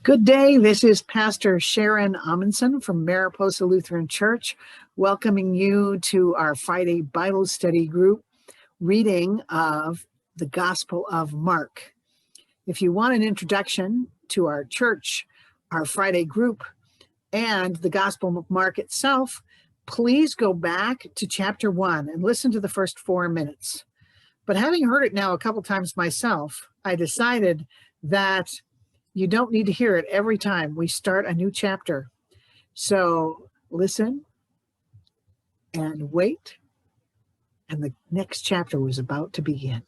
Good day. This is Pastor Sharon Amundson from Mariposa Lutheran Church, welcoming you to our Friday Bible study group reading of the Gospel of Mark. If you want an introduction to our church, our Friday group, and the Gospel of Mark itself, please go back to chapter 1 and listen to the first 4 minutes. But having heard it now a couple times myself, I decided that you don't need to hear it every time we start a new chapter. So listen and wait, and the next chapter was about to begin.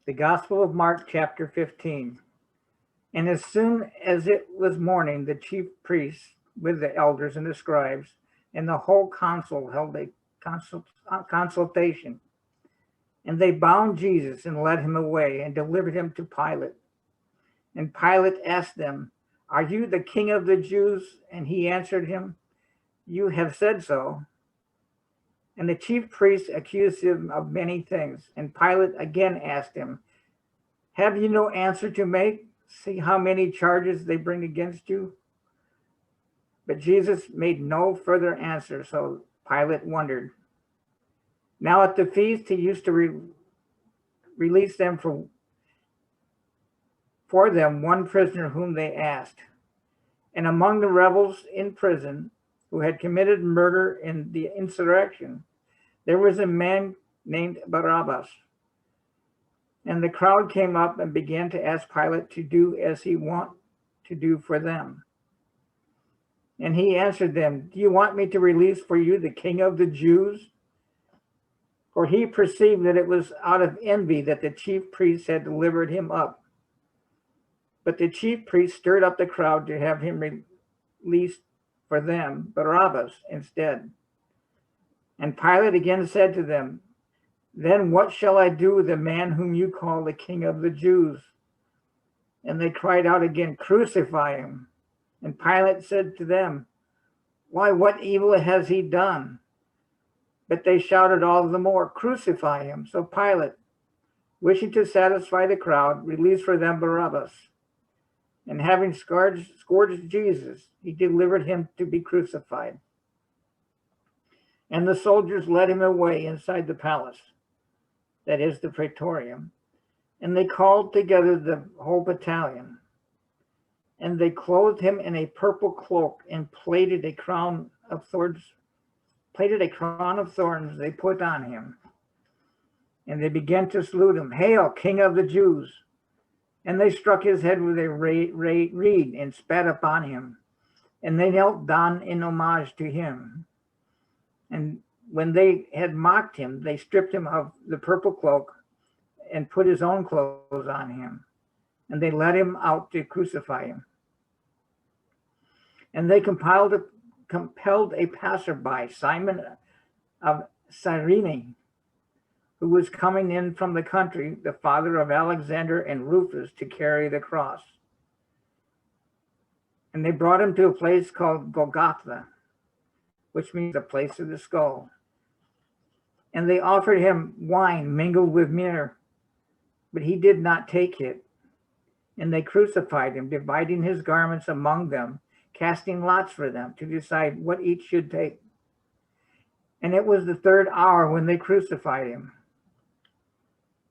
The Gospel of Mark, chapter 15. And as soon as it was morning, the chief priests with the elders and the scribes and the whole council held a consultation. And they bound Jesus and led him away and delivered him to Pilate. And Pilate asked them, "Are you the king of the Jews?" And he answered him, "You have said so." And the chief priests accused him of many things. And Pilate again asked him, "Have you no answer to make? See how many charges they bring against you." But Jesus made no further answer, so Pilate wondered. Now at the feast, he used to release them for them one prisoner whom they asked. And among the rebels in prison who had committed murder in the insurrection, there was a man named Barabbas. And the crowd came up and began to ask Pilate to do as he wanted to do for them. And he answered them, "Do you want me to release for you the king of the Jews?" For he perceived that it was out of envy that the chief priests had delivered him up. But the chief priests stirred up the crowd to have him released for them, Barabbas instead. And Pilate again said to them, "Then what shall I do with the man whom you call the king of the Jews?" And they cried out again, "Crucify him." And Pilate said to them, "Why, what evil has he done?" But they shouted all the more, "Crucify him." So Pilate, wishing to satisfy the crowd, released for them Barabbas. And having scourged Jesus, he delivered him to be crucified. And the soldiers led him away inside the palace, that is the praetorium, and they called together the whole battalion. And they clothed him in a purple cloak and plaited a crown of thorns they put on him. And they began to salute him, "Hail, King of the Jews!" And they struck his head with a reed and spat upon him. And they knelt down in homage to him. And when they had mocked him, they stripped him of the purple cloak and put his own clothes on him. And they led him out to crucify him. And they compelled a passerby, Simon of Cyrene, who was coming in from the country, the father of Alexander and Rufus, to carry the cross. And they brought him to a place called Golgotha, which means the place of the skull. And they offered him wine mingled with myrrh, but he did not take it. And they crucified him, dividing his garments among them, casting lots for them to decide what each should take. And it was the 3rd hour when they crucified him.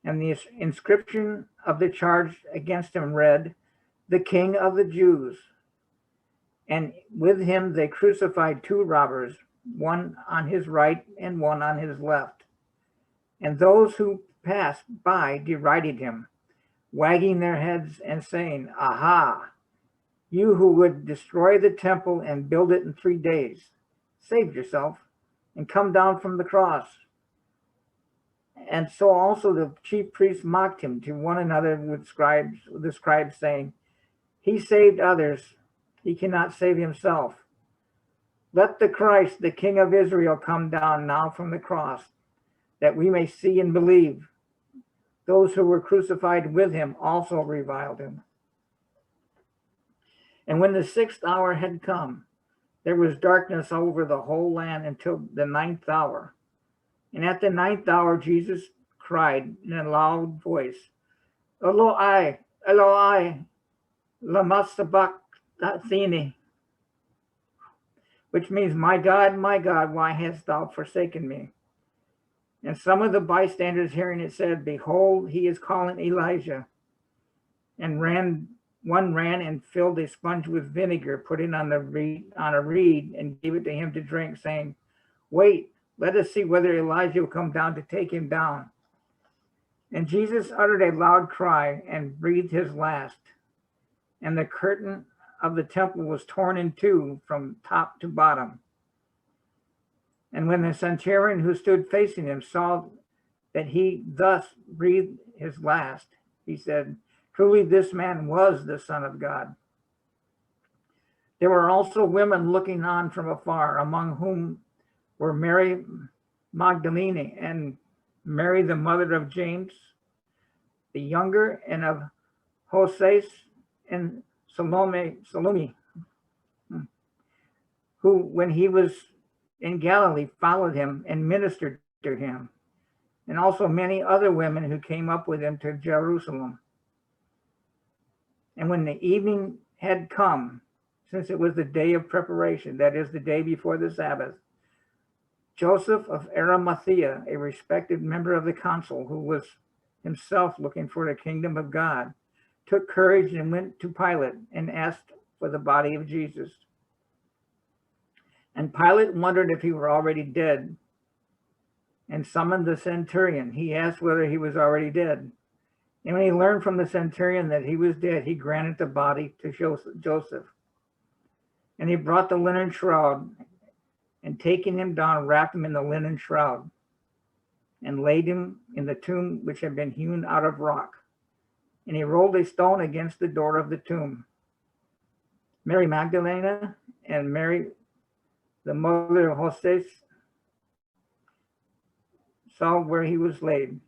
And the inscription of the charge against him read, "The King of the Jews." And with him they crucified 2 robbers, one on his right and one on his left. And those who passed by derided him, wagging their heads and saying, "Aha! You who would destroy the temple and build it in 3 days, save yourself and come down from the cross." And so also the chief priests mocked him to one another with the scribes saying, "He saved others, he cannot save himself. Let the Christ, the King of Israel, come down now from the cross, that we may see and believe." Those who were crucified with him also reviled him. And when the 6th hour had come, there was darkness over the whole land until the 9th hour. And at the ninth hour, Jesus cried in a loud voice, Eloi, Eloi, lama sabachthani, which means, my God, why hast thou forsaken me? And some of the bystanders hearing it said, Behold, he is calling Elijah. And one ran and filled a sponge with vinegar, put it on a reed, and gave it to him to drink, saying, Wait, let us see whether Elijah will come down to take him down. And Jesus uttered a loud cry and breathed his last. And the curtain of the temple was torn in two from top to bottom. And when the centurion who stood facing him saw that he thus breathed his last, he said, Truly this man was the Son of God. There were also women looking on from afar, among whom were Mary Magdalene and Mary, the mother of James the younger, and of Joses and Salome, who, when he was in Galilee, followed him and ministered to him, and also many other women who came up with him to Jerusalem. And when the evening had come, since it was the day of preparation, that is, the day before the Sabbath, Joseph of Arimathea, a respected member of the council, who was himself looking for the kingdom of God, took courage and went to Pilate and asked for the body of Jesus. And Pilate wondered if he were already dead, and summoned the centurion. He asked whether he was already dead. And when he learned from the centurion that he was dead, he granted the body to Joseph. And he brought the linen shroud, and taking him down, wrapped him in the linen shroud, and laid him in the tomb which had been hewn out of rock. And he rolled a stone against the door of the tomb. Mary Magdalene and Mary, the mother of Joses, saw where he was laid.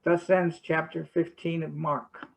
Thus ends chapter 15 of Mark.